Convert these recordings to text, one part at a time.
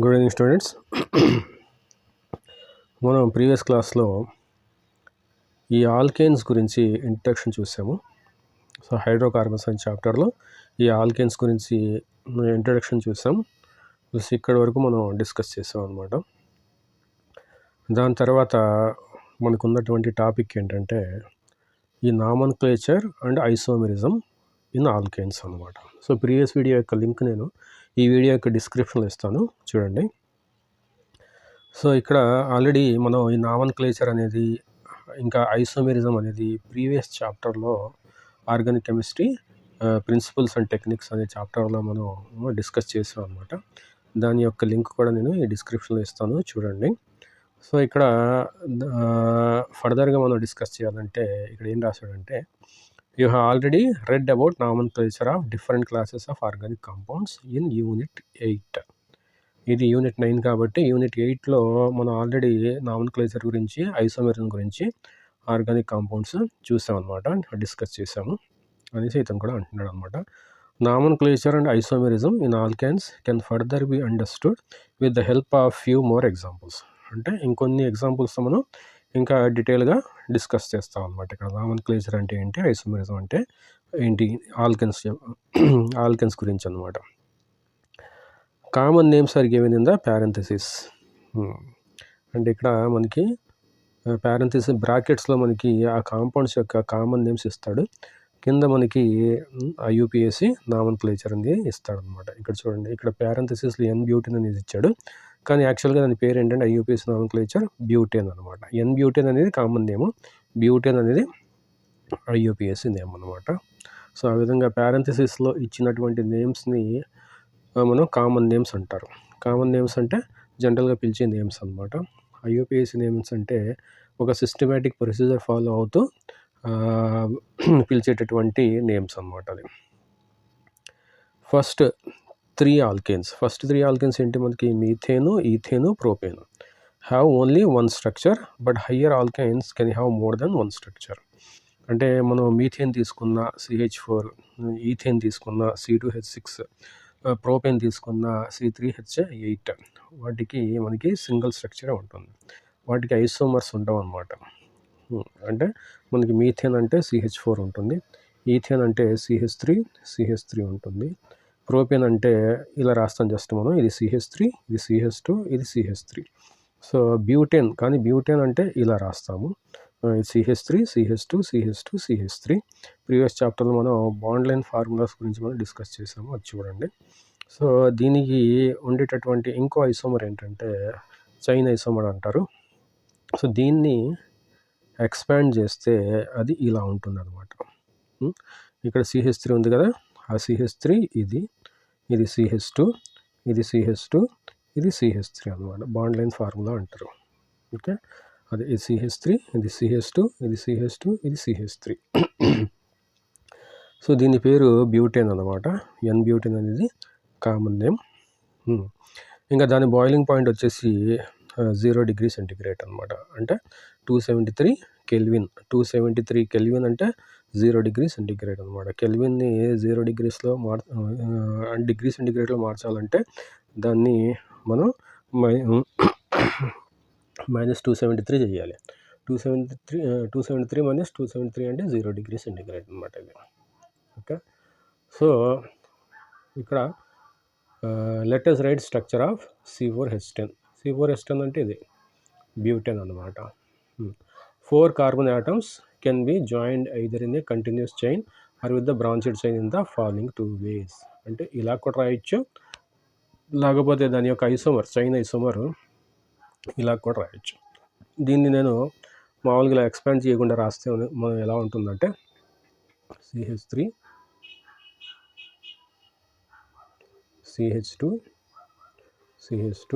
Good evening students. మనం previous క్లాస్లో ఈ ఆల్కేన్స్ గురించి ఇంట్రడక్షన్ చూసాము. సో హైడ్రోకార్బన్స్ అనే చాప్టర్లో ఈ ఆల్కేన్స్ గురించి ఇంట్రడక్షన్ చూసాం. ప్లస్ ఇక్కడి వరకు మనం డిస్కస్ చేసాం అనమాట. దాని తర్వాత మనకు ఉన్నటువంటి టాపిక్ ఏంటంటే ఈ నామన్క్లేచర్ అండ్ ఐసోమెరిజం ఇన్ ఆల్కేన్స్ అనమాట. సో ప్రీవియస్ వీడియో యొక్క లింక్ నేను ఈ వీడియో యొక్క డిస్క్రిప్షన్లో ఇస్తాను, చూడండి. సో ఇక్కడ ఆల్రెడీ మనం ఈ నామన్క్లేచర్ అనేది ఇంకా ఐసోమెరిజం అనేది ప్రీవియస్ చాప్టర్లో organic chemistry principles and techniques అనే చాప్టర్లో మనం డిస్కస్ చేసాం అనమాట. దాని యొక్క లింక్ కూడా నేను ఈ డిస్క్రిప్షన్లో ఇస్తాను, చూడండి. సో ఇక్కడ ఫర్దర్గా మనం డిస్కస్ చేయాలంటే ఇక్కడ ఏం రాశాడంటే you have already read about nomenclature of different classes of organic compounds in unit 8. ఇది యూనిట్ 9 కాబట్టి యూనిట్ 8లో మనం ఆల్రెడీ నామన్క్లేచర్ గురించి, ఐసోమెరిజం గురించి, ఆర్గానిక్ కాంపౌండ్స్ చూసాం అనమాట, డిస్కస్ చేసాము అనేసి ఇతను కూడా అంటున్నాడు అనమాట. నామన్క్లేచర్ and isomerism in alkanes can further be understood with the help of few more examples. అంటే ఇంకొన్ని ఎగ్జాంపుల్స్ మనం ఇంకా డీటెయిల్గా డిస్కస్ చేస్తాం అనమాట. ఇక్కడ నామన్క్లేచర్ అంటే ఏంటి, ఐసోమెరిజం అంటే ఏంటి, ఆల్కెన్స్ గురించి అనమాట. Common names are given in the parenthesis. అంటే ఇక్కడ మనకి పారెంథసిస్ బ్రాకెట్స్లో మనకి ఆ కాంపౌండ్స్ యొక్క కామన్ నేమ్స్ ఇస్తాడు. కింద మనకి ఐయుపిఏసి నామన్క్లేచర్ అనేది ఇస్తాడు అనమాట. ఇక్కడ చూడండి, ఇక్కడ పారెంథసిస్లో ఎన్ బ్యూటేన్ అనేది ఇచ్చాడు, కానీ యాక్చువల్గా దాని పేరు ఏంటంటే ఐయుపిఏసి నామన్క్లేచర్ బ్యూటేన్ అనమాట. ఎన్ బ్యూటేన్ అనేది కామన్ నేము, బ్యూటేన్ అనేది ఐయుపిఏసి నేమ్ అనమాట. సో ఆ విధంగా పారెంథసిస్లో ఇచ్చినటువంటి నేమ్స్ని మనం కామన్ నేమ్స్ అంటారు. కామన్ నేమ్స్ అంటే జనరల్గా పిలిచే నేమ్స్ అనమాట. ఐయుపిఏసి నేమ్స్ అంటే ఒక సిస్టమేటిక్ ప్రొసీజర్ ఫాలో అవుతూ పిలిచేటటువంటి నేమ్స్ అనమాట. అది ఫస్ట్ త్రీ ఆల్కేన్స్ ఏంటి, మనకి methane, ethane, propane have only one structure, but higher alkanes can have more than one structure. అంటే మనం మీథేన్ తీసుకున్న CH4, ఈథేన్ తీసుకున్న C2H6, ప్రోపేన్ తీసుకున్న C3H8, వాటికి మనకి సింగిల్ స్ట్రక్చరే ఉంటుంది, వాటికి ఐసోమర్స్ ఉండవు అనమాట. అంటే మనకి మీథేన్ అంటే CH4 ఉంటుంది, ఈథేన్ అంటే CH3 ఉంటుంది, ప్రోపేన్ అంటే ఇలా రాస్తాం జస్ట్ మనం, ఇది CH3, ఇది CH2, ఇది CH3. సో బ్యూటేన్, కానీ బ్యూటేన్ అంటే ఇలా రాస్తాము, CH3, CH2, CH2, CH3. Previous చాప్టర్లో మనం బాండ్ లైన్ ఫార్ములాస్ గురించి మనం డిస్కస్ చేసాము, అది చూడండి. సో దీనికి ఉండేటటువంటి ఇంకో ఐసోమర్ ఏంటంటే చైన్ ఐసోమర్ అంటారు. సో దీన్ని ఎక్స్పాండ్ చేస్తే అది ఇలా ఉంటుంది అనమాట. ఇక్కడ CH3 ఉంది కదా, ఆ CH3 ఇది CH2, ఇది CH2, ఇది CH3 అనమాట. బాండ్ లైన్ ఫార్ములా అంటారు. ఓకే, అది CH3, ఇది CH2, ఇది CH2, ఇది CH3. సో దీని పేరు బ్యూటేన్ అనమాట. ఎన్ బ్యూటేన్ అనేది కామన్ నేమ్. ఇంకా దాని బాయిలింగ్ పాయింట్ వచ్చేసి 0 డిగ్రీ సెంటిగ్రేడ్ అనమాట. అంటే 273 కెల్విన్. 273 కెల్విన్ అంటే 0 డిగ్రీ సెంటిగ్రేడ్ అనమాట. కెల్విన్ని 0 డిగ్రీస్లో డిగ్రీ సెంటిగ్రేడ్లో మార్చాలంటే దాన్ని మనం -273 చేయాలి. 273 మైనస్ 273 అంటే 0 డిగ్రీ సెంటిగ్రేడ్ అనమాట ఇది. ఓకే, సో ఇక్కడ let us right structure of C4H10. C4H10 అంటే ఇది బ్యూటేన్ అనమాట. 4 carbon atoms can be joined either in a continuous chain are with the branched chain in the following 2 ways. అంటే ఇలా కూడా రాయొచ్చు, లేకపోతే దాని యొక్క ఐసోమర్, చైన్ ఐసోమర్ ఇలా కూడా రాయొచ్చు. దీన్ని నేను మామూలుగా ఇలా ఎక్స్పాండ్ చేయకుండా రాస్తే మనం ఎలా ఉంటుందంటే CH3, CH2, CH2,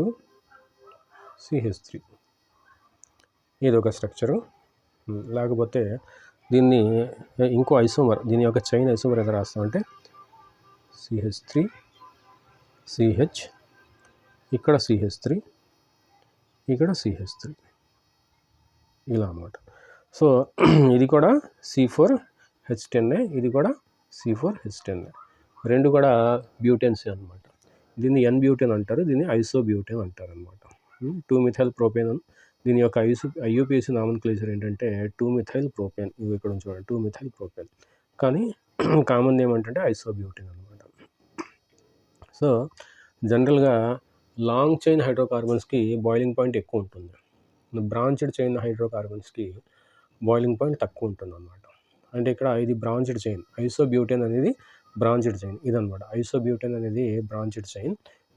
CH3, ఇది ఒక స్ట్రక్చరు. లేకపోతే దీన్ని ఇంకో ఐసోమర్, దీని యొక్క చైన్ ఐసోమర్ ఎలా రాస్తామంటే CH3, CH, ఇక్కడ CH3, ఇక్కడ CH3, ఇలా అన్నమాట. సో ఇది కూడా C4H10, ఇది కూడా C4H10, రెండు కూడా బ్యూటెన్స్ అనమాట. దీన్ని ఎన్ బ్యూటేన్ అంటారు, దీన్ని ఐసోబ్యూటేన్ అంటారు అనమాట. 2-మిథైల్ ప్రోపేన్. దీని యొక్క ఐయుపిఏసి నామన్క్లేచర్ ఏంటంటే 2-మిథైల్ ప్రోపేన్. ఇవి ఇక్కడ చూడండి 2-మిథైల్ ప్రోపేన్, కానీ కామన్ నేమ్ ఏంటంటే ఐసోబ్యూటేన్ అనమాట. సో జనరల్గా లాంగ్ చైన్ హైడ్రోకార్బన్స్కి బాయిలింగ్ పాయింట్ ఎక్కువ ఉంటుంది, బ్రాంచ్డ్ చైన్ హైడ్రోకార్బన్స్కి బాయిలింగ్ పాయింట్ తక్కువ ఉంటుంది అనమాట. అంటే ఇక్కడ ఇది బ్రాంచ్డ్ చైన్, ఐసోబ్యూటేన్ అనేది బ్రాంచ్డ్ చైన్ ఇదనమాట. ఐసోబ్యూటేన్ అనేది బ్రాంచ్డ్ చైన్,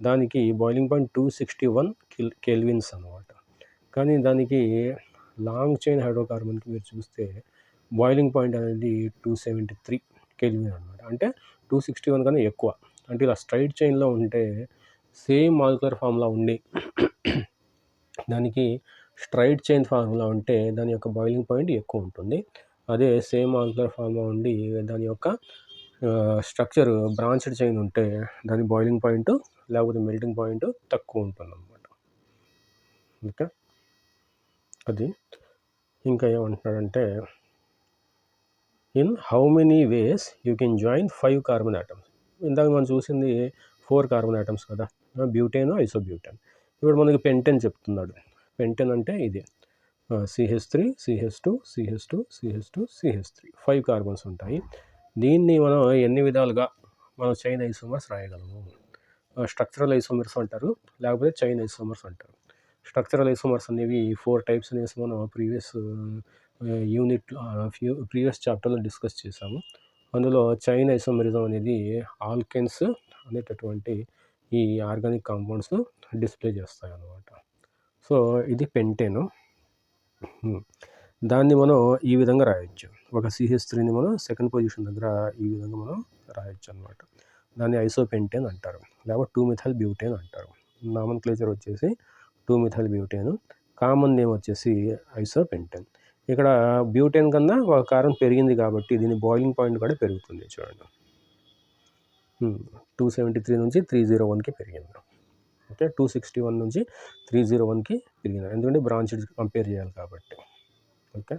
దానికి బాయిలింగ్ పాయింట్ 261 కెల్విన్స్ అనమాట. కానీ దానికి లాంగ్ చైన్ హైడ్రోకార్బన్కి మీరు చూస్తే బాయిలింగ్ పాయింట్ అనేది 273 కెల్విన్ అనమాట. అంటే 261 కన్నా ఎక్కువ. అంటే ఇలా స్ట్రైట్ చైన్లో ఉంటే సేమ్ మాలిక్యులర్ ఫార్ములా ఉండి దానికి స్ట్రైట్ చైన్ ఫార్ములా ఉంటే దాని యొక్క బాయిలింగ్ పాయింట్ ఎక్కువ ఉంటుంది. అదే సేమ్ మాలిక్యులర్ ఫార్ములా ఉండి దాని యొక్క స్ట్రక్చర్ బ్రాంచ్డ్ చైన్ ఉంటే దాని బాయిలింగ్ పాయింట్ లేకపోతే మెల్టింగ్ పాయింట్ తక్కువ ఉంటుంది అనమాట. ఓకే, అది. ఇంకా ఏమంటున్నాడంటే in how many ways you can join 5 carbon atoms. ఇందాక మనం చూసింది 4 కార్బన్ ఆటమ్స్ కదా, బ్యూటేన్, ఐసోబ్యూటేన్. ఇప్పుడు మనకి పెంటెన్ చెప్తున్నాడు. పెంటెన్ అంటే ఇది CH3 CH2 CH2 CH2 CH3 5 carbons ఉంటాయి. దీన్ని మనం ఎన్ని విధాలుగా మనం చైన్ ఐసోమర్స్ రాయగలము. స్ట్రక్చరల్ ఐసోమర్స్ అంటారు, లేకపోతే చైన్ ఐసోమర్స్ అంటారు. స్ట్రక్చరల్ ఐసోమర్స్ అనేవి 4 టైప్స్ అనేసి మనం ప్రీవియస్ చాప్టర్లో డిస్కస్ చేసాము. అందులో చైన్ ఐసోమరిజం అనేది ఆల్కెన్స్ అనేటటువంటి ఈ ఆర్గానిక్ కాంపౌండ్స్ డిస్ప్లే చేస్తాయి అన్నమాట. సో ఇది పెంటేను. దాన్ని మనం ఈ విధంగా రాయొచ్చు. ఒక CH3ని మనం సెకండ్ పొజిషన్ దగ్గర ఈ విధంగా మనం రాయొచ్చు అనమాట. దాన్ని ఐసోపెంటేన్ అంటారు, లేకపోతే 2-మిథైల్ బ్యూటేన్ అంటారు. నామన్క్లేచర్ వచ్చేసి 2-మిథైల్ బ్యూటేన్, కామన్ నేమ్ వచ్చేసి ఐసోపెంటేన్. ఇక్కడ బ్యూటేన్ కన్నా ఒక కార్బన్ పెరిగింది కాబట్టి దీని బాయిలింగ్ పాయింట్ కూడా పెరుగుతుంది. చూడండి 273 నుంచి 301కి పెరిగింది. ఓకే, 261 నుంచి 301కి పెరిగింది, ఎందుకంటే బ్రాంచ్డ్ కంపేర్ చేయాలి కాబట్టి. ఓకే,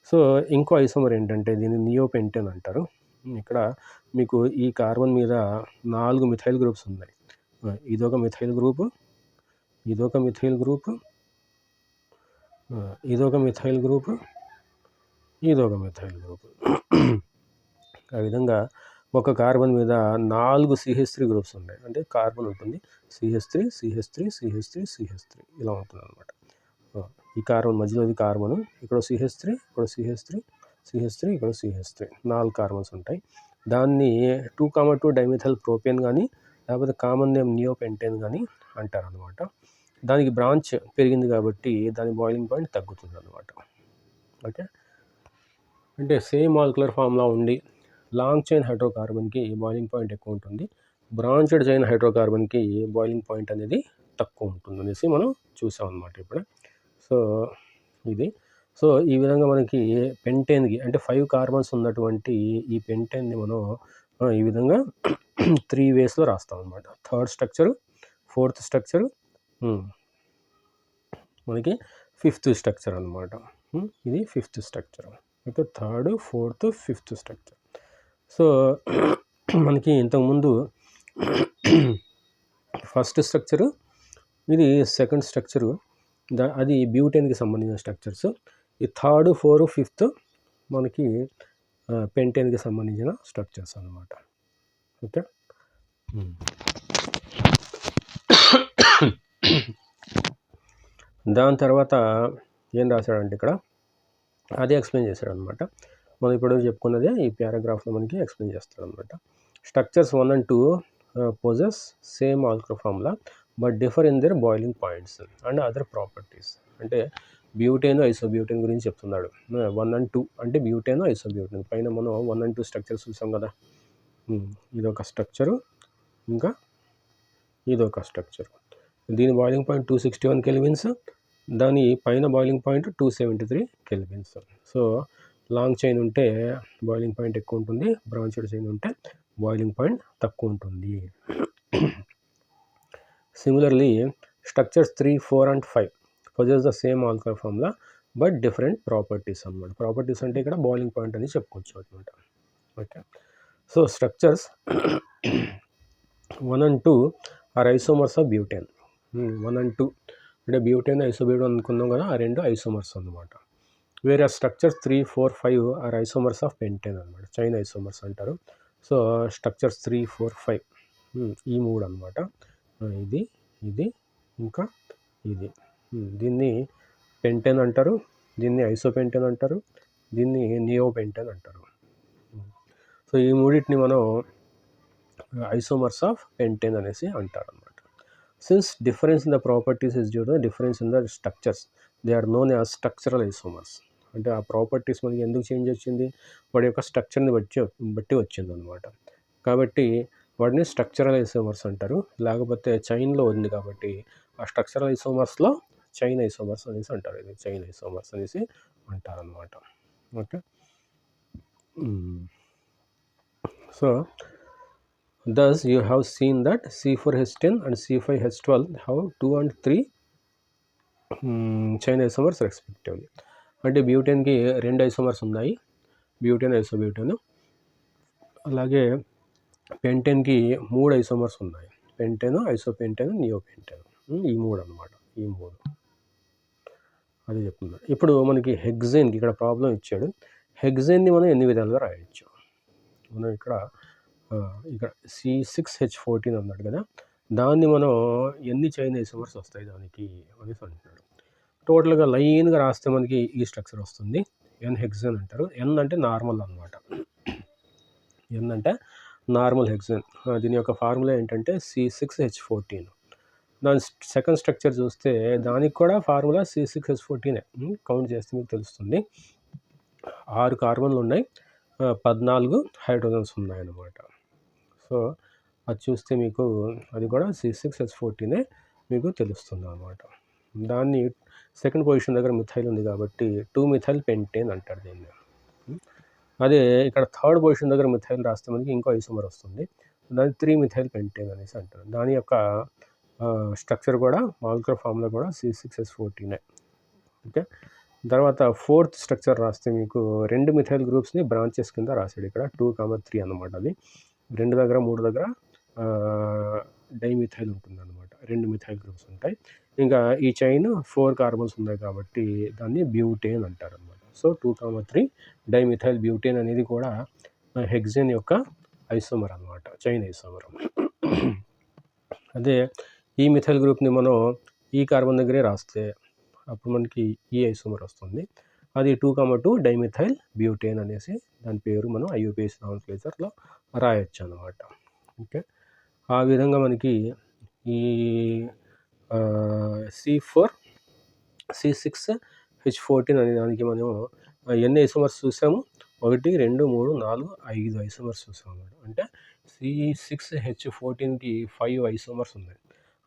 సో ఇంకో ఐసోమర్ ఏంటంటే దీన్ని నియోపెంటేన్ అంటారు. ఇక్కడ మీకు ఈ కార్బన్ మీద 4 మిథైల్ గ్రూప్స్ ఉన్నాయి. ఇదొక మిథైల్ గ్రూపు, ఇదొక మిథైల్ గ్రూపు, ఇదొక మిథైల్ గ్రూపు, ఇదొక మిథైల్ గ్రూపు. ఆ విధంగా ఒక కార్బన్ మీద 4 CH3 గ్రూప్స్ ఉన్నాయి. అంటే కార్బన్ ఉంటుంది, CH3 CH3 CH3 CH3 ఇలా ఉంటుంది అనమాట. ఈ కార్బన్ మధ్యలోది కార్బన్, ఇక్కడ CH3, ఇక్కడ CH3, CH3, ఇక్కడ CH3, 4 కార్బన్స్ ఉంటాయి. దాన్ని 2,2 డైమిథైల్ ప్రోపేన్ కానీ లేకపోతే కామన్ నేమ్ నియోపెంటేన్ కానీ అంటారు అనమాట. దానికి బ్రాంచ్ పెరిగింది కాబట్టి దాని బాయిలింగ్ పాయింట్ తగ్గుతుంది అనమాట. ఓకే, అంటే సేమ్ మాలిక్యులర్ ఫార్ములా ఉండి లాంగ్ చైన్ హైడ్రోకార్బన్కి బాయిలింగ్ పాయింట్ ఎక్కువ ఉంటుంది, బ్రాంచ్డ్ చైన్ హైడ్రోకార్బన్కి బాయిలింగ్ పాయింట్ అనేది తక్కువ ఉంటుంది అనేసి మనం చూసాం అనమాట ఇప్పుడు. సో ఇది. సో ఈ విధంగా మనకి పెంటేన్కి అంటే 5 కార్బన్స్ ఉన్నటువంటి ఈ పెంటేన్ని మనం ఈ విధంగా 3 వేస్లో రాస్తాం అనమాట. థర్డ్ స్ట్రక్చరు, ఫోర్త్ స్ట్రక్చరు, మనకి 5th స్ట్రక్చర్ అనమాట. ఇది 5th structure. Okay, third, fourth, 5th structure. So మనకి ఇంతకుముందు ఫస్ట్ స్ట్రక్చరు, ఇది సెకండ్ స్ట్రక్చరు, అది బ్యూటేన్కి సంబంధించిన స్ట్రక్చర్స్. ఈ థర్డ్, 4, 5th మనకి పెంటేన్కి సంబంధించిన స్ట్రక్చర్స్ అన్నమాట. ఓకే, దాని తర్వాత ఏం రాశాడంటే ఇక్కడ అదే ఎక్స్ప్లెయిన్ చేశాడు అనమాట. మనం ఇప్పుడు చెప్పుకున్నదే ఈ పారాగ్రాఫ్లో మనకి ఎక్స్ప్లెయిన్ చేస్తాడు అనమాట. Structures 1 and 2 possess same molecular formula but differ in there boiling points and other properties. అంటే బ్యూటేన్, ఐసోబ్యూటేన్ గురించి చెప్తున్నాడు. 1 and 2 అంటే బ్యూటేన్, ఐసోబ్యూటేన్. పైన మనం 1 and 2 స్ట్రక్చర్స్ చూసాం కదా. ఇదొక స్ట్రక్చరు, ఇంకా ఇదొక స్ట్రక్చర్. దీని బాయిలింగ్ పాయింట్ 261 కెల్విన్స్, దాని పైన boiling point 273 kelvins. So long chain ఉంటే బాయిలింగ్ పాయింట్ ఎక్కువ ఉంటుంది, బ్రాంచ్డ్ చైన్ ఉంటే బాయిలింగ్ పాయింట్ తక్కువ ఉంటుంది. Similarly structures 3, 4 and 5 possess the same molecular formula but different properties అన్నమాట. ప్రాపర్టీస్ అంటే ఇక్కడ బాయిలింగ్ పాయింట్ అని చెప్పుకోవచ్చు అనమాట. Okay, so structures 1 and 2 are isomers of butane. 1 and 2 అంటే బ్యూటేన్ ఐసోబ్యూటేన్ అనుకున్నాం కదా, ఆ 2 ఐసోమర్స్ అన్నమాట. వేరే structures 3, 4, 5 are isomers of pentane అనమాట, చైన్ ఐసోమర్స్ అంటారు. సో స్ట్రక్చర్స్ 3, 4, 5 ఈ 3 అనమాట. ఇది ఇది ఇంకా ఇది. దీన్ని పెంటేన్ అంటారు, దీన్ని ఐసోపెంటేన్ అంటారు, దీన్ని నియోపెంటేన్ అంటారు. సో ఈ మూడింటిని మనం ఐసోమర్స్ ఆఫ్ పెంటేన్ అనేసి అంటారు అనమాట. Since difference in the properties is due to difference in the structures, they are known as structural isomers. అంటే ఆ ప్రాపర్టీస్ మనకి ఎందుకు చేంజ్ వచ్చింది, వాడి యొక్క స్ట్రక్చర్ని బట్టి వచ్చింది అనమాట. కాబట్టి వాటిని స్ట్రక్చరల్ ఐసోమర్స్ అంటారు. లేకపోతే చైన్లో ఉంది కాబట్టి ఆ స్ట్రక్చరల్ ఐసోమర్స్లో చైన్ ఐసోమర్స్ అనేసి అంటారు. ఇది చైన్ ఐసోమర్స్ అనేసి అంటారు అనమాట. Okay. So thus you have seen that C4H10 and C5H12 have 2 and 3 chain isomers respectively. అంటే బ్యూటేన్కి 2 ఐసోమర్స్ ఉన్నాయి, బ్యూటేన్ ఐసోబ్యూటేన్. అలాగే పెంటేన్కి 3 ఐసోమర్స్ ఉన్నాయి, పెంటేన్, ఐసోపెంటేన్, నియోపెంటేన్. ఈ 3 అనమాట, ఈ 3 అది చెప్తున్నా. ఇప్పుడు మనకి హెక్సేన్కి ఇక్కడ ప్రాబ్లం ఇచ్చాడు. హెక్సేన్ని మనం ఎన్ని విధాలుగా రాయొచ్చు. మనం ఇక్కడ C6H14 అన్నాడు కదా, దాన్ని మనం ఎన్ని చైన్ ఐసోమర్స్ వస్తాయి దానికి అనేసి అంటున్నాడు. టోటల్గా లైన్గా రాస్తే మనకి ఈ స్ట్రక్చర్ వస్తుంది. ఎన్ హెక్సేన్ అంటారు. ఎన్ అంటే నార్మల్ అనమాట, ఎన్ అంటే నార్మల్ హెక్సేన్. దీని యొక్క ఫార్ములా ఏంటంటే C6H14. దాని సెకండ్ స్ట్రక్చర్ చూస్తే దానికి కూడా ఫార్ములా C6H14. కౌంట్ చేస్తే మీకు తెలుస్తుంది. 6 కార్బన్లు ఉన్నాయి, 14 హైడ్రోజన్స్ ఉన్నాయన్నమాట. సో అది చూస్తే మీకు అది కూడా C6H14 మీకు తెలుస్తుంది అన్నమాట. దాన్ని సెకండ్ పొజిషన్ దగ్గర మిథైల్ ఉంది కాబట్టి 2-మిథైల్ పెంటేన్ అంటారు దీన్ని. అదే ఇక్కడ థర్డ్ పొజిషన్ దగ్గర మిథైల్ రాస్తే మనకి ఇంకో ఐసోమర్ వస్తుంది, దాన్ని 3-మిథైల్ పెంటేన్ అనేసి అంటారు. దాని యొక్క స్ట్రక్చర్ కూడా మాలిక్యులర్ ఫార్ములా కూడా C6H14. ఓకే. తర్వాత ఫోర్త్ స్ట్రక్చర్ రాస్తే మీకు 2 మిథైల్ గ్రూప్స్ని బ్రాంచెస్ కింద రాశాడు ఇక్కడ, 2, 3 అన్నమాట. అది 2 దగ్గర 3 దగ్గర డైమిథైల్ ఉంటుంది అనమాట, 2 మిథైల్ గ్రూప్స్ ఉంటాయి. ఇంకా ఈ చైన్ 4 కార్బన్స్ ఉన్నాయి కాబట్టి దాన్ని బ్యూటేన్ అంటారు అనమాట. సో 2, 3 డైమిథైల్ బ్యూటేన్ అనేది కూడా హెక్సేన్ యొక్క ఐసోమర్ అనమాట, చైన్ ఐసోమర్. అదే ఈ మిథైల్ గ్రూప్ని మనం ఈ కార్బన్ దగ్గరే రాస్తే అప్పుడు మనకి ఈ ఐసోమర్ వస్తుంది. అది 2, 2 డైమిథైల్ బ్యూటేన్ అనేసి దాని పేరు మనం IUPAC నామెన్క్లేచర్లో రాయొచ్చు అనమాట. ఓకే. ఆ విధంగా మనకి ఈ C6H14 అనే దానికి మనం ఎన్ని ఐసోమర్స్ చూసాము, 1, 2, 3, 4, 5 ఐసోమర్స్ చూసాము అన్నమాట. అంటే C6H14కి 5 ఐసోమర్స్ ఉన్నాయి.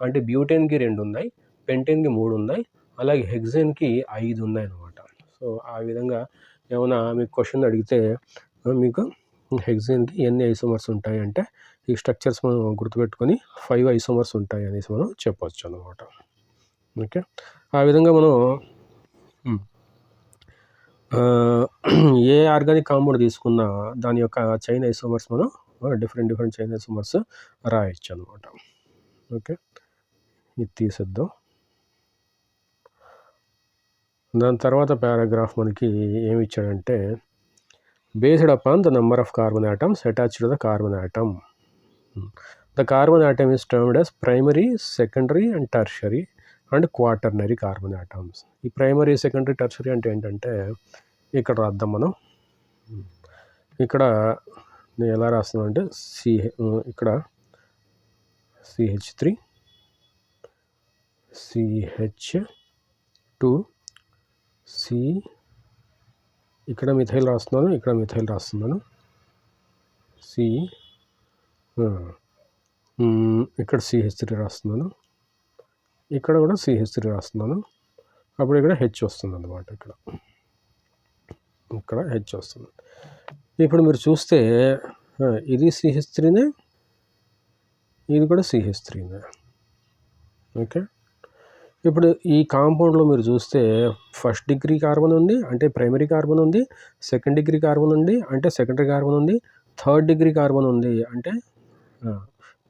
అంటే బ్యూటేన్కి 2 ఉన్నాయి, పెంటేన్కి 3 ఉన్నాయి, అలాగే హెక్సేన్కి 5 ఉన్నాయి అన్నమాట. సో ఆ విధంగా ఏమైనా మీకు క్వశ్చన్ అడిగితే మీకు హెక్సేన్కి ఎన్ని ఐసోమర్స్ ఉంటాయి అంటే ఈ స్ట్రక్చర్స్ మనం గుర్తుపెట్టుకొని 5 ఐసోమర్స్ ఉంటాయి అనేసి మనం చెప్పవచ్చు అన్నమాట. ఓకే. ఆ విధంగా మనం ఏ ఆర్గానిక్ కాంపౌండ్ తీసుకున్న దాని యొక్క చైన్ ఐసోమర్స్ మనం డిఫరెంట్ చైన్ ఐసోమర్స్ రాయొచ్చు అనమాట. ఓకే. ఇది తీసేద్దాం. దాని తర్వాత పారాగ్రాఫ్ మనకి ఏమి ఇచ్చాడంటే based upon the number of carbon atoms attached to the carbon atom, the carbon atom is termed as primary, secondary and tertiary and quaternary carbon atoms. ఈ ప్రైమరీ, సెకండరీ, టెర్షరీ అంటే ఏంటంటే ఇక్కడ రాద్దాం మనం. ఇక్కడ నేను ఎలా రాస్తున్నాను అంటే ఇక్కడ CH3, CH2, ఇక్కడ మిథైల్ రాస్తున్నాను, ఇక్కడ మిథైల్ రాస్తున్నాను, ఇక్కడ CH3 రాస్తున్నాను, ఇక్కడ కూడా CH3 రాస్తున్నాను. అప్పుడు ఇక్కడ H వస్తుంది అన్నమాట, ఇక్కడ H వస్తుంది. ఇప్పుడు మీరు చూస్తే ఇది CH3నే, ఇది కూడా CH3నే. ఓకే. ఇప్పుడు ఈ కాంపౌండ్లో మీరు చూస్తే ఫస్ట్ డిగ్రీ కార్బన్ ఉంది అంటే ప్రైమరీ కార్బన్ ఉంది, సెకండ్ డిగ్రీ కార్బన్ ఉంది అంటే సెకండరీ కార్బన్ ఉంది, థర్డ్ డిగ్రీ కార్బన్ ఉంది అంటే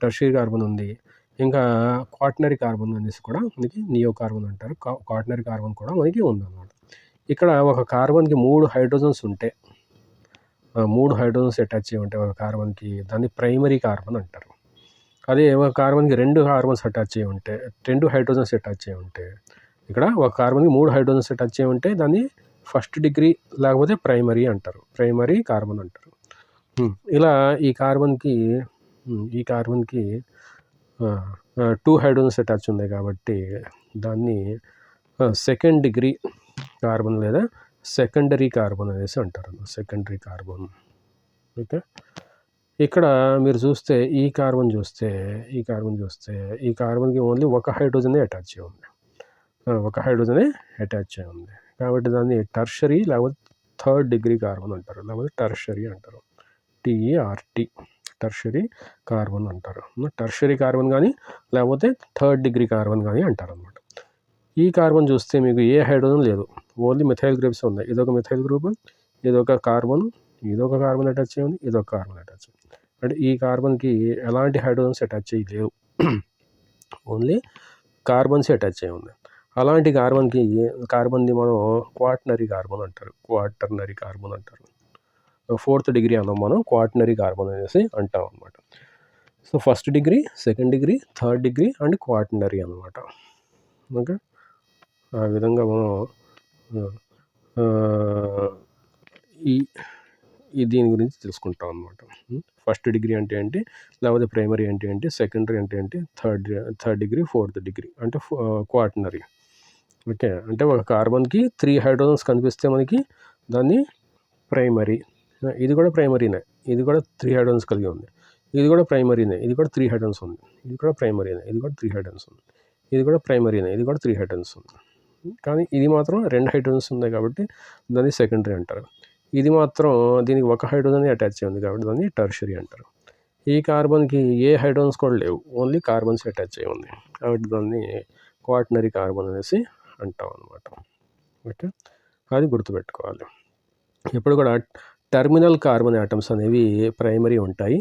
టెర్షరీ కార్బన్ ఉంది, ఇంకా క్వాటర్నరీ కార్బన్ అనేసి కూడా మనకి నియో కార్బన్ అంటారు. క్వాటర్నరీ కార్బన్ కూడా మనకి ఉందన్నమాట. ఇక్కడ ఒక కార్బన్కి 3 హైడ్రోజన్స్ ఉంటే 3 హైడ్రోజన్స్ అటాచ్ అయ్యి ఉంటే ఒక కార్బన్కి దాన్ని ప్రైమరీ కార్బన్ అంటారు. అదే ఒక కార్బన్కి 2 కార్బన్స్ అటాచ్ అయ్యి ఉంటే 2 హైడ్రోజన్స్ అటాచ్ అయ్యి ఉంటే ఇక్కడ ఒక కార్బన్కి 3 హైడ్రోజన్స్ అటాచ్ అయ్యి ఉంటే దాన్ని ఫస్ట్ డిగ్రీ లేకపోతే ప్రైమరీ అంటారు. ప్రైమరీ కార్బన్ అంటారు. ఇలా ఈ కార్బన్కి 2 హైడ్రోజన్స్ అటాచ్ ఉన్నాయి కాబట్టి దాన్ని సెకండ్ డిగ్రీ కార్బన్ లేదా సెకండరీ కార్బన్ అనేసి అంటారు. Secondary carbon. ఓకే, ఇక్కడ మీరు చూస్తే ఈ కార్బన్కి ఓన్లీ ఒక హైడ్రోజనే అటాచ్ అయి ఉంది. కాబట్టి దాన్ని టర్షరీ లేకపోతే థర్డ్ డిగ్రీ కార్బన్ అంటారు, లేకపోతే టర్షరీ అంటారు. TERT టర్షరీ కార్బన్ అంటారు. టర్షరీ కార్బన్ కానీ లేకపోతే థర్డ్ డిగ్రీ కార్బన్ కానీ అంటారు అనమాట. ఈ కార్బన్ చూస్తే మీకు ఏ హైడ్రోజన్ లేదు, ఓన్లీ మిథైల్ గ్రూప్స్ ఉన్నాయి. ఇదొక మిథైల్ గ్రూప్, ఇదొక కార్బన్ అటాచ్ అయ్యి ఉంది, ఇదొక కార్బన్ అటాచ్ అయ్యి ఉంది. అంటే ఈ కార్బన్కి ఎలాంటి హైడ్రోజన్స్ అటాచ్ అయ్యి లేవు, ఓన్లీ కార్బన్స్ అటాచ్ అయ్యి ఉంది. అలాంటి కార్బన్ని మనం క్వాటర్నరీ కార్బన్ అంటారు. ఫోర్త్ డిగ్రీ అన్నాం మనం, క్వాటర్నరీ కార్బన్ అనేసి అంటాం అనమాట. So first degree, second degree, third degree and quaternary అనమాట. ఓకే, ఆ విధంగా మనం దీని గురించి తెలుసుకుంటాం అనమాట. ఫస్ట్ డిగ్రీ అంటే ఏంటి, లేకపోతే ప్రైమరీ అంటే ఏంటి, సెకండరీ అంటే ఏంటి, థర్డ్ డిగ్రీ, ఫోర్త్ డిగ్రీ అంటే క్వాటర్నరీ. ఓకే, అంటే ఒక కార్బన్కి 3 హైడ్రోజన్స్ కనిపిస్తే మనకి దాన్ని ప్రైమరీ. ఇది కూడా ప్రైమరీనే, ఇది కూడా 3 హైడ్రోజన్స్ కలిగి ఉంది. ఇది కూడా ప్రైమరీనే, ఇది కూడా 3 హైడ్రోజన్స్ ఉంది. ఇది కూడా ప్రైమరీనే, ఇది కూడా 3 హైడ్రోజన్స్ ఉంది. ఇది కూడా ప్రైమరీనే, ఇది కూడా 3 హైడ్రోజన్స్ ఉంది. కానీ ఇది మాత్రం 2 హైడ్రోజన్స్ ఉన్నాయి కాబట్టి దాన్ని సెకండరీ అంటారు. ఇది మాత్రం దీనికి ఒక హైడ్రోజన్ అటాచ్ అయ్యి ఉంది కాబట్టి దాన్ని టర్షరీ అంటారు. ఈ కార్బన్కి ఏ హైడ్రోజన్స్ కూడా లేవు, ఓన్లీ కార్బన్స్ అటాచ్ అయ్యి ఉంది కాబట్టి దాన్ని క్వాటర్నరీ కార్బన్ అనేసి అంటాం అనమాట. ఓకే, అది గుర్తుపెట్టుకోవాలి. ఇప్పుడు కూడా టెర్మినల్ కార్బన్ యాటమ్స్ అనేవి ప్రైమరీ ఉంటాయి,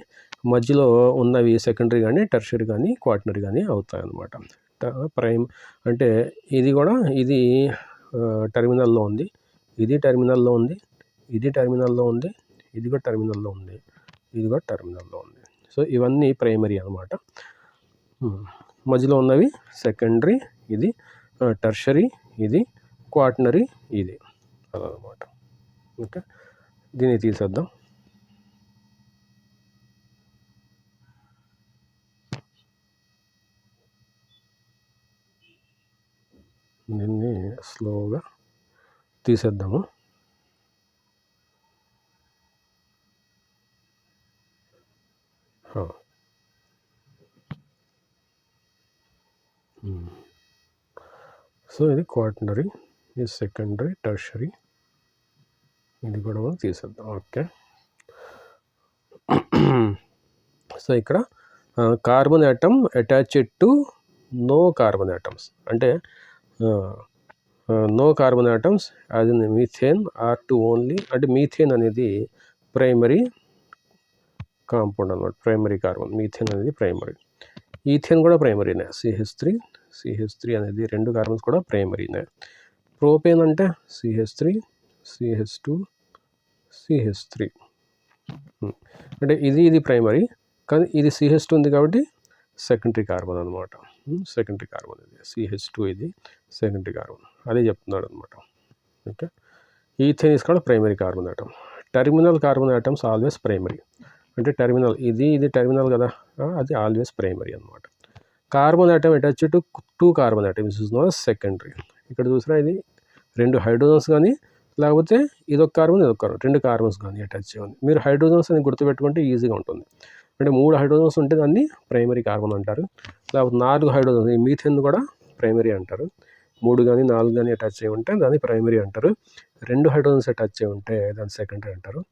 మధ్యలో ఉన్నవి సెకండరీ కానీ టెర్షరీ కానీ క్వాటర్నరీ కానీ అవుతాయి అన్నమాట. అంటే ఇది టెర్మినల్లో ఉంది, ఇది టెర్మినల్లో ఉంది, ఇది టెర్మినల్లో ఉంది, ఇది కూడా టెర్మినల్లో ఉంది, ఇది కూడా టెర్మినల్లో ఉంది. సో ఇవన్నీ ప్రైమరీ అనమాట. మధ్యలో ఉన్నవి సెకండరీ, ఇది టెర్షరీ, ఇది క్వాటర్నరీ, ఇది అదనమాట. ఓకే, దీన్ని తీసేద్దాం. దీన్ని స్లోగా తీసేద్దాము. సో ఇది క్వాటర్నరీ, ఇది సెకండరీ, టెర్షరీ, ఇది కూడా మనం తీసేద్దాం. ఓకే, సో ఇక్కడ carbon atom attached to no carbon atoms, అంటే no carbon atoms as in methane or to only, అంటే మీథేన్ అనేది ప్రైమరీ కాంపౌండ్ అనమాట, ప్రైమరీ కార్బన్. మీథేన్ అనేది ప్రైమరీ, ఈథేన్ కూడా ప్రైమరీనే, CH3 అనేది 2 కార్బన్స్ కూడా ప్రైమరీనే. ప్రోపేన్ అంటే CH3, CH2, CH3, అంటే ఇది ప్రైమరీ, కానీ ఇది CH2 ఉంది కాబట్టి సెకండరీ కార్బన్ అనమాట. సెకండరీ కార్బన్ ఇది CH2, ఇది సెకండరీ కార్బన్, అదే చెప్తున్నాడు అనమాట. ఓకే, ఈథేన్ ఇస్ కూడా primary carbon atom. Terminal carbon atoms always primary, అంటే టెర్మినల్ ఇది టెర్మినల్ కదా, అది ఆల్వేస్ ప్రైమరీ అనమాట. Carbon atom attach to 2 carbon atoms is known secondary. ఇక్కడ చూసినా ఇది 2 హైడ్రోజన్స్ కానీ లేకపోతే ఇదొక కార్బన్ 2 కార్బన్స్ కానీ అటాచ్ చేయాలి. మీరు హైడ్రోజన్స్ అని గుర్తుపెట్టుకుంటే ఈజీగా ఉంటుంది. అంటే 3 హైడ్రోజన్స్ ఉంటే దాన్ని ప్రైమరీ కార్బన్ అంటారు, లేకపోతే 4 హైడ్రోజన్స్, ఈ మీథేన్ కూడా ప్రైమరీ అంటారు. 3 కానీ 4 కానీ అటాచ్ చేయి ఉంటే దాన్ని ప్రైమరీ అంటారు. 2 హైడ్రోజన్స్ అటాచ్ చేయి ఉంటే దాన్ని సెకండరీ అంటారు.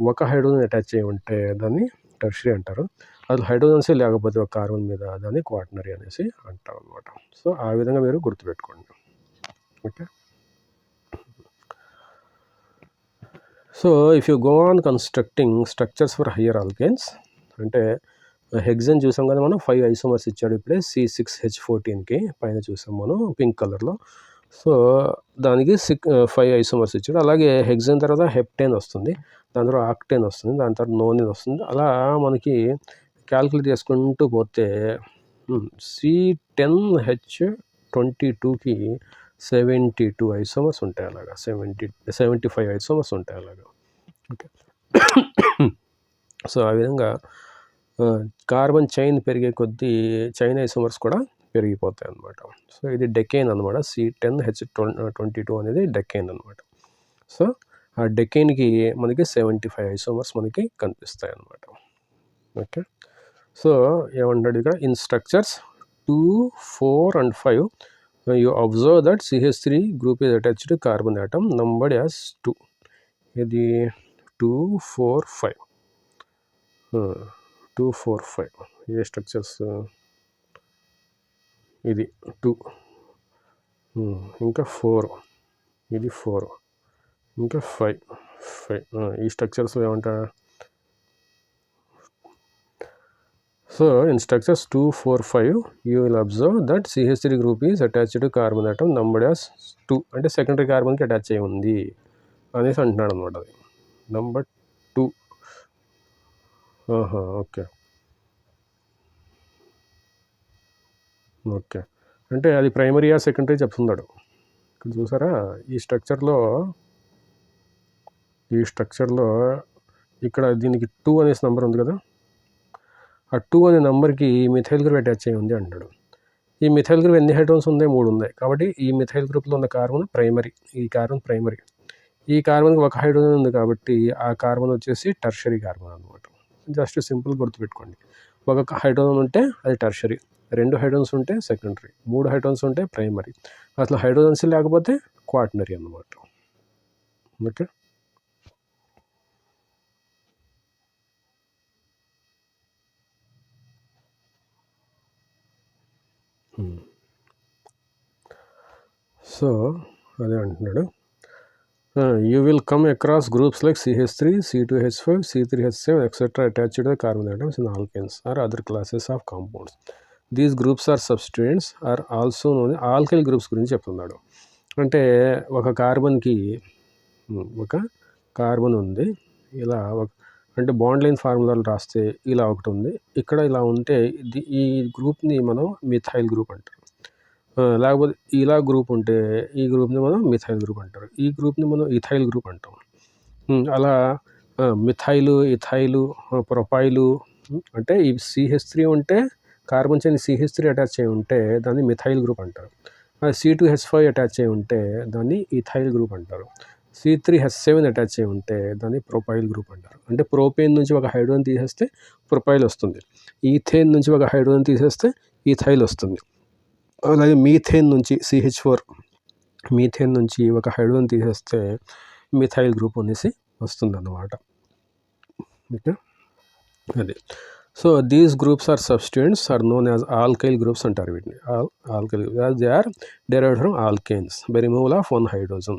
1 హైడ్రోజన్ అటాచ్ చేయి ఉంటే దాన్ని టెర్షరీ అంటారు. అసలు హైడ్రోజన్సే లేకపోతే ఒక కార్బన్ మీద దాన్ని క్వాటర్నరీ అనేసి అంటాం అనమాట. సో ఆ విధంగా మీరు గుర్తుపెట్టుకోండి. Okay, so if you go on constructing structures for higher alkanes, అంటే హెక్సేన్ చూసాం కదా మనం 5 ఐసోమర్స్ ఇచ్చాడు ఇప్పుడే C6H14కి పైన చూసాం మనం పింక్ కలర్లో. సో దానికి 5 ఐసోమర్స్ ఇచ్చాడు. అలాగే హెక్సేన్ తర్వాత హెప్టేన్ వస్తుంది, దాని తర్వాత ఆక్టేన్ వస్తుంది, దాని తర్వాత నోనిన్ వస్తుంది. అలా మనకి క్యాల్కులేట్ చేసుకుంటూ పోతే C10H22కి 72 ఐసోమర్స్ ఉంటాయి, అలాగా 75 ఐసోమర్స్ ఉంటాయి అలాగా. ఓకే. సో ఆ విధంగా కార్బన్ చైన్ పెరిగే కొద్దీ చైన్ ఐసోమర్స్ కూడా పెరిగిపోతాయి అన్నమాట. సో ఇది డెకేన్ అనమాట. C10H22 అనేది డెకేన్ అనమాట. సో ఆ డెకేన్కి మనకి 75 ఐసోమర్స్ మనకి కనిపిస్తాయి అన్నమాట. ఓకే. సో ఏమంటాడు ఇక్కడ, in structures 2, 4 and 5 you observe that CH3 group is attached to carbon atom numbered as 2. ఇది 2, 4, 5. 2, 4, 5 ఏ స్ట్రక్చర్స్, ఇది 2, ఇంకా 4, ఇది 4, ఇంకా 5. ఈ స్ట్రక్చర్స్ ఏమంటారు? So in structures 2, 4, 5 you will observe that CH3 group is attached to carbon atom numbered as 2. అంటే secondary కార్బన్కి attach అయి ఉంది అనేసి అంటున్నాడు అనమాట. అది నెంబర్ 2. ఓకే ఓకే అంటే అది ప్రైమరీయా సెకండరీ చెప్తున్నాడు. ఇక్కడ చూసారా ఈ స్ట్రక్చర్లో ఇక్కడ దీనికి 2 అనేసి నెంబర్ ఉంది కదా, ఆ 2 అనే నెంబర్కి మిథైల్ గ్రూప్ అటాచ్ అయి ఉంది అంటాడు. ఈ మిథైల్ గ్రూప్ ఎన్ని హైడ్రోజన్స్ ఉన్నాయి? 3 ఉన్నాయి. కాబట్టి ఈ మిథైల్ గ్రూప్లో ఉన్న కార్బన్ ప్రైమరీ, ఈ కార్బన్ ప్రైమరీ. ఈ కార్బన్కి ఒక హైడ్రోజన్ ఉంది కాబట్టి ఆ కార్బన్ వచ్చేసి టర్షరీ కార్బన్ అనమాట. జస్ట్ సింపుల్ గుర్తుపెట్టుకోండి. ఒక హైడ్రోజన్ ఉంటే అది టర్షరీ, 2 హైడ్రోజన్స్ ఉంటే సెకండరీ, 3 హైడ్రోజన్స్ ఉంటే ప్రైమరీ, అసలు హైడ్రోజన్స్ లేకపోతే క్వాటర్నరీ అన్నమాట. ఓకే. సో అదే అంటున్నాడు, you will come across groups like CH3, C2H5, C3H7 etc. attached to the carbon atoms in alkanes or other classes of compounds. These groups are substituents are also known as alkyl groups గురించి చెప్తున్నాడు. అంటే ఒక carbon ఉంది, ఇలా అంటే bond line ఫార్ములాలు రాస్తే ఇలా ఒకటి ఉంది, ఇక్కడ ఇలా ఉంటే ఈ గ్రూప్ని మనం మిథైల్ గ్రూప్ అంటారు. లేకపోతే ఇలా గ్రూప్ ఉంటే ఈ గ్రూప్ని మనం మిథైల్ గ్రూప్ అంటారు, ఈ గ్రూప్ని మనం ఇథైల్ గ్రూప్ అంటాం. అలా మిథైలు, ఇథైలు, ప్రొపైలు అంటే ఈ CH3 ఉంటే కార్బన్ చైన్ CH3 అటాచ్ అయి ఉంటే దాన్ని మిథైల్ గ్రూప్ అంటారు. C2H5 అటాచ్ అయి ఉంటే దాన్ని ఇథైల్ గ్రూప్ అంటారు. C3H7 అటాచ్ అయి ఉంటే దాన్ని ప్రొపైల్ గ్రూప్ అంటారు. అంటే ప్రోపేన్ నుంచి ఒక హైడ్రోజన్ తీసేస్తే ప్రొపైల్ వస్తుంది, ఈథేన్ నుంచి ఒక హైడ్రోజన్ తీసేస్తే ఈథైల్ వస్తుంది. అలాగే మీథేన్ నుంచి CH4 మీథేన్ నుంచి ఒక హైడ్రోజన్ తీసేస్తే మిథైల్ గ్రూప్ అనేసి వస్తుంది అన్నమాట. ఓకే. అది so these groups are substituents are known as alkyl groups అంటారు వీటిని. Alkyl they are derived from alkanes by removal of 1 hydrogen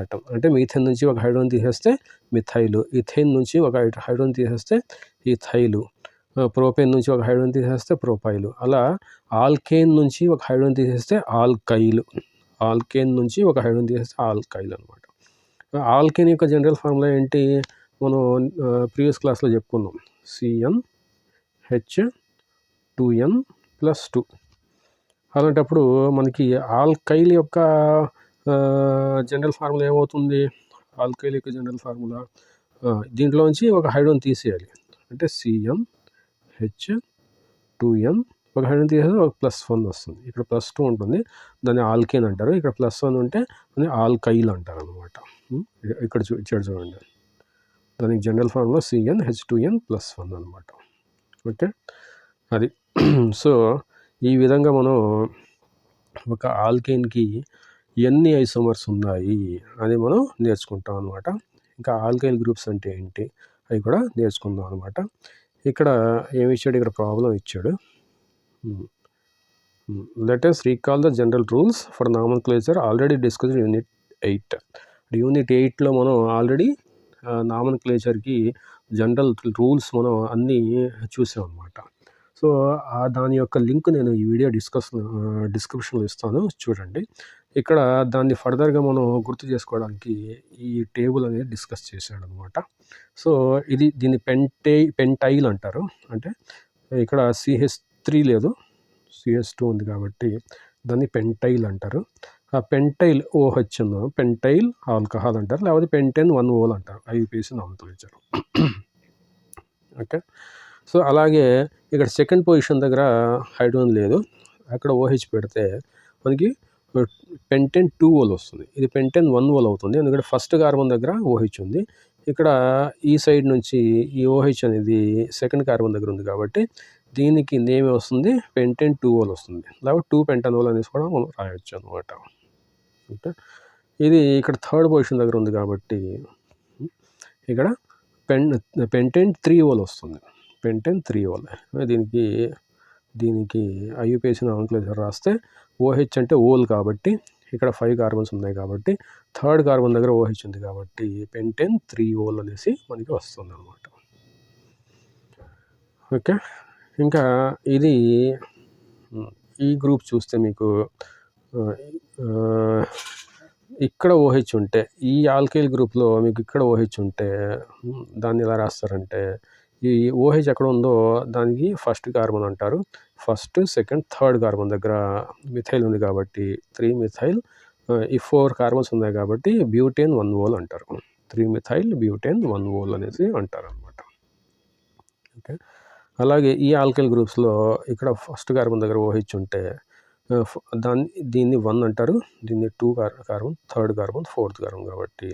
atom. అంటే మీథేన్ నుంచి ఒక హైడ్రోజన్ తీసేస్తే మిథైలు, ఇథేన్ నుంచి ఒక హైడ్రోజన్ తీసేస్తే ఈథైలు, ప్రోపేన్ నుంచి ఒక హైడ్రోజన్ తీసేస్తే ప్రొపైలు, అలా ఆల్కేన్ నుంచి ఒక హైడ్రోజన్ తీసేస్తే ఆల్కైలు, ఆల్కేన్ నుంచి ఒక హైడ్రోజన్ తీసేస్తే ఆల్కైల్ అనమాట. ఆల్కేన్ యొక్క జనరల్ ఫార్ములా ఏంటి? మనం ప్రీవియస్ క్లాస్లో చెప్పుకున్నాం, CnH2n+2. అలాంటప్పుడు మనకి ఆల్కైల్ యొక్క జనరల్ ఫార్ములా ఏమవుతుంది? ఆల్కైల్ యొక్క జనరల్ ఫార్ములా దీంట్లోంచి ఒక హైడ్రోజన్ తీసేయాలి, అంటే CnH2n, ఒక హైడ్రోజన్ తీసేస్తే ఒక +1 వస్తుంది. ఇక్కడ +2 ఉంటుంది, దాన్ని ఆల్కేన్ అంటారు. ఇక్కడ +1 ఉంటే దాన్ని ఆల్కైల్ అంటారు అనమాట. ఇక్కడ ఇచ్చాడు చూడండి, దానికి జనరల్ ఫార్ములా CnH2n+1 అనమాట. ఓకే. అది సో ఈ విధంగా మనం ఒక ఆల్కేన్కి ఎన్ని ఐసోమర్స్ ఉన్నాయి అని మనం నేర్చుకుంటాం అనమాట. ఇంకా ఆల్కైల్ గ్రూప్స్ అంటే ఏంటి అవి కూడా నేర్చుకుందాం అనమాట. ఇక్కడ ఏమి ఇచ్చాడు? ఇక్కడ ప్రాబ్లం ఇచ్చాడు. Let us recall the general rules for nomenclature already discussed in Unit 8. Unit 8లో మనం ఆల్రెడీ నామన్క్లేచర్కి జనరల్ రూల్స్ మనం అన్నీ చూసామన్నమాట. సో దాని యొక్క లింక్ నేను ఈ వీడియో డిస్క్రిప్షన్లో ఇస్తాను, చూడండి. ఇక్కడ దాన్ని ఫర్దర్గా మనం గుర్తు చేసుకోవడానికి ఈ టేబుల్ అనేది డిస్కస్ చేశాడనమాట. సో దీన్ని పెంటైల్ అంటారు. అంటే ఇక్కడ CH3 లేదు, CH2 ఉంది కాబట్టి దాన్ని పెంటైల్ అంటారు. ఆ పెంటైల్ OH పెంటైల్ ఆల్కహాల్ అంటారు, లేకపోతే పెంటెన్ 1-ol అంటారు, IUPAC నామకలించారు. ఓకే. సో అలాగే ఇక్కడ సెకండ్ పొజిషన్ దగ్గర హైడ్రోజన్ లేదు, అక్కడ OH పెడితే మనకి పెంటెన్ 2-ol వస్తుంది. ఇది పెంటెన్ 1-ol అవుతుంది, ఎందుకంటే ఫస్ట్ కార్బన్ దగ్గర OH ఉంది. ఇక్కడ ఈ సైడ్ నుంచి ఈ OH అనేది సెకండ్ కార్బన్ దగ్గర ఉంది కాబట్టి దీనికి నేమ్ వస్తుంది పెంటెన్ 2-ol వస్తుంది, లేకపోతే 2-pentanol అనేసి కూడా మనం రాయొచ్చు అనమాట. ఓకే. ఇది ఇక్కడ థర్డ్ పొజిషన్ దగ్గర ఉంది కాబట్టి ఇక్కడ పెంటెన్ 3-ol వస్తుంది, పెంటెన్ 3-ol. దీనికి IUPAC నామకలించారు రాస్తే OH అంటే ఓల్ కాబట్టి ఇక్కడ 5 కార్బన్స్ ఉన్నాయి కాబట్టి థర్డ్ కార్బన్ దగ్గర OH ఉంది కాబట్టి పెంటెన్ 3-ol అనేసి మనకి వస్తుంది అనమాట. ఓకే. ఇంకా ఈ గ్రూప్ చూస్తే మీకు ఇక్కడ OH ఉంటే, ఈ ఆల్కైల్ గ్రూప్లో మీకు ఇక్కడ OH ఉంటే దాన్ని ఎలా రాస్తారంటే, ఈ OH ఎక్కడ ఉందో దానికి ఫస్ట్ కార్బన్ అంటారు. ఫస్ట్, సెకండ్, థర్డ్ కార్బన్ దగ్గర మిథైల్ ఉంది కాబట్టి 3-methyl, ఈ 4 కార్బన్స్ ఉన్నాయి కాబట్టి బ్యూటేన్ 1-ol అంటారు. 3-methyl బ్యూటేన్ 1-ol అనేసి అంటారు అనమాట. ఓకే. అలాగే ఈ ఆల్కైల్ గ్రూప్స్లో ఇక్కడ ఫస్ట్ కార్బన్ దగ్గర OH ఉంటే దీన్ని 1 అంటారు, దీన్ని 2 carbon, third carbon, fourth carbon కాబట్టి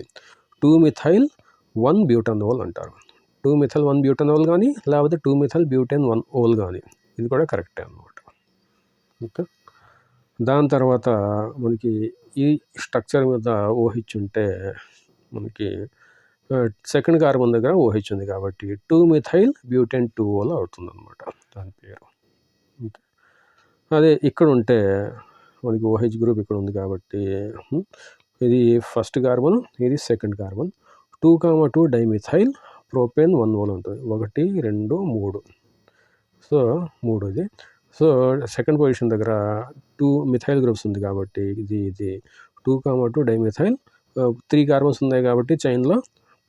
2-methyl 1-butanol అంటారు. 2-methyl 1-butanol కానీ లేకపోతే 2-methyl butane 1-ol కానీ, ఇది కూడా కరెక్టే అనమాట. ఓకే. దాని తర్వాత మనకి ఈ స్ట్రక్చర్ మీద OH ఉంటే మనకి సెకండ్ కార్బన్ దగ్గర OH ఉంది కాబట్టి 2-methyl butane 2-ol అవుతుంది అనమాట దాని పేరు. ఓకే. అదే ఇక్కడ ఉంటే మనకి OH గ్రూప్ ఇక్కడ ఉంది కాబట్టి ఇది ఫస్ట్ కార్బన్, ఇది second carbon, 2,2 dimethyl propane 1-ol ఉంటుంది. 1, 2, 3. సో 3 ఇది. సో సెకండ్ పొజిషన్ దగ్గర 2 మిథైల్ గ్రూప్స్ ఉంది కాబట్టి ఇది 2,2 డైమిథైల్, 3 కార్బన్స్ ఉన్నాయి కాబట్టి చైన్లో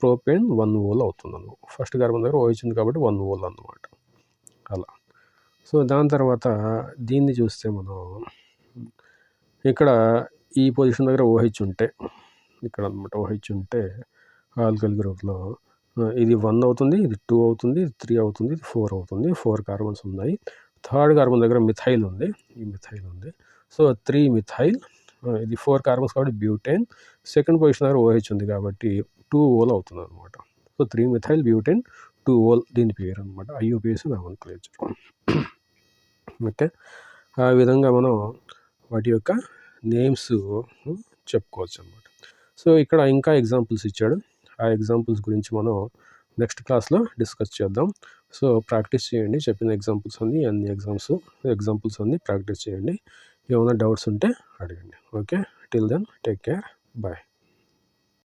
ప్రోపేన్ 1-ol అవుతుంది అన్నమాట. ఫస్ట్ కార్బన్ దగ్గర OH ఉంది కాబట్టి 1-ol అన్నమాట. అలా. సో దాని తర్వాత దీన్ని చూస్తే మనం ఇక్కడ ఈ పొజిషన్ దగ్గర OH ఉంటే, ఇక్కడ అనమాట OH ఉంటే ఆల్కైల్ గ్రూప్లో ఇది 1 అవుతుంది, ఇది 2 అవుతుంది, ఇది 3 అవుతుంది, ఇది 4 అవుతుంది. 4 కార్బన్స్ ఉన్నాయి. థర్డ్ కార్బన్ దగ్గర మిథైల్ ఉంది, ఈ మిథైల్ ఉంది. సో 3-methyl, ఇది 4 కార్బన్స్ కాబట్టి బ్యూటేన్. సెకండ్ పొజిషన్ దగ్గర OH ఉంది కాబట్టి 2-ol అవుతుంది అనమాట. సో 3-methyl butane 2-ol దీని పేరు అనమాట, IUPAC నామకలించారు. ఓకే. ఆ విధంగా మనం వాటి యొక్క నేమ్స్ చెప్పుకోవచ్చు అనమాట. సో ఇక్కడ ఇంకా ఎగ్జాంపుల్స్ ఇచ్చాడు, ఆ ఎగ్జాంపుల్స్ గురించి మనం నెక్స్ట్ క్లాస్లో డిస్కస్ చేద్దాం. సో ప్రాక్టీస్ చేయండి, చెప్పిన ఎగ్జాంపుల్స్ అన్ని ఎగ్జాంపుల్స్ అన్నీ ప్రాక్టీస్ చేయండి. ఏమైనా డౌట్స్ ఉంటే అడగండి. Okay. Till then take care, bye.